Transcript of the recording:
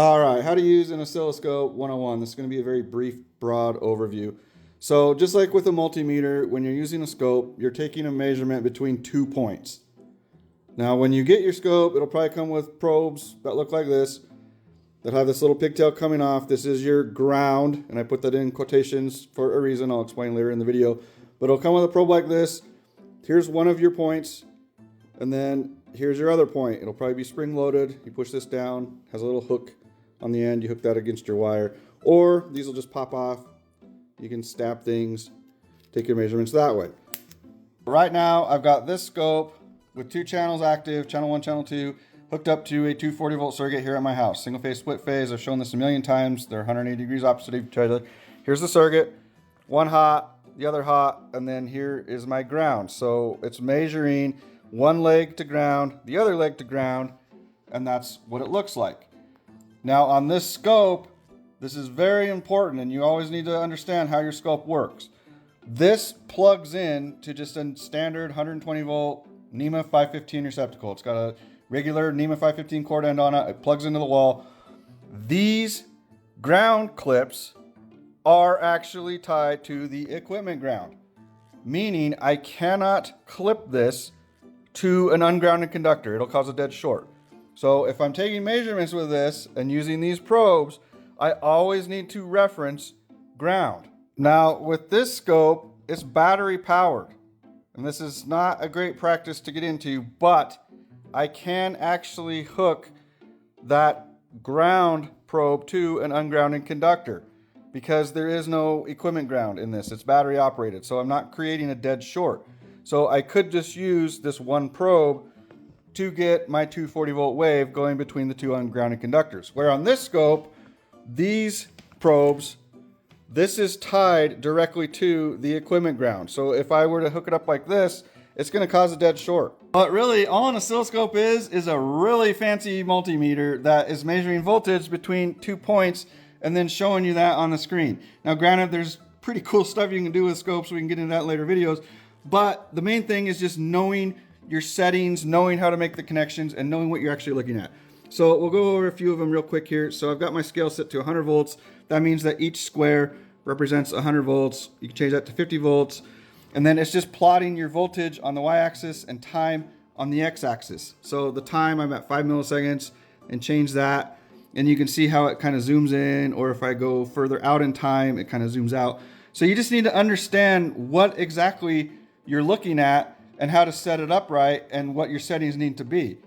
All right, how to use an oscilloscope 101. This is going to be a very brief, broad overview. So just like with a multimeter, when you're using a scope, you're taking a measurement between 2 points. Now, when you get your scope, it'll probably come with probes that look like this, that have this little pigtail coming off. This is your ground, and I put that in quotations for a reason. I'll explain later in the video. But it'll come with a probe like this. Here's one of your points, and then here's your other point. It'll probably be spring-loaded. You push this down, has a little hook on the end. You hook that against your wire, or these will just pop off. You can stab things, take your measurements that way. Right now, I've got this scope with 2 channels active, channel 1, channel 2, hooked up to a 240 volt circuit here at my house. Single phase, split phase. I've shown this a million times. They're 180 degrees opposite of each other. Here's the circuit, one hot, the other hot, and then here is my ground. So it's measuring one leg to ground, the other leg to ground, and that's what it looks like. Now on this scope, this is very important, and you always need to understand how your scope works. This plugs in to just a standard 120 volt NEMA 515 receptacle. It's got a regular NEMA 515 cord end on it. It plugs into the wall. These ground clips are actually tied to the equipment ground, meaning I cannot clip this to an ungrounded conductor. It'll cause a dead short. So if I'm taking measurements with this and using these probes, I always need to reference ground. Now with this scope, it's battery powered. And this is not a great practice to get into, but I can actually hook that ground probe to an ungrounded conductor because there is no equipment ground in this. It's battery operated, so I'm not creating a dead short. So I could just use this one probe to get my 240 volt wave going between the 2 ungrounded conductors. Where on this scope, these probes, this is tied directly to the equipment ground. So if I were to hook it up like this, it's going to cause a dead short. But really, all an oscilloscope is a really fancy multimeter that is measuring voltage between 2 points and then showing you that on the screen. Now granted, there's pretty cool stuff you can do with scopes. We can get into that in later videos. But the main thing is just knowing your settings, knowing how to make the connections, and knowing what you're actually looking at. So we'll go over a few of them real quick here. So I've got my scale set to 100 volts. That means that each square represents 100 volts. You can change that to 50 volts. And then it's just plotting your voltage on the y-axis and time on the x-axis. So the time, I'm at 5 milliseconds, and change that. And you can see how it kind of zooms in, or if I go further out in time, it kind of zooms out. So you just need to understand what exactly you're looking at and how to set it up right and what your settings need to be.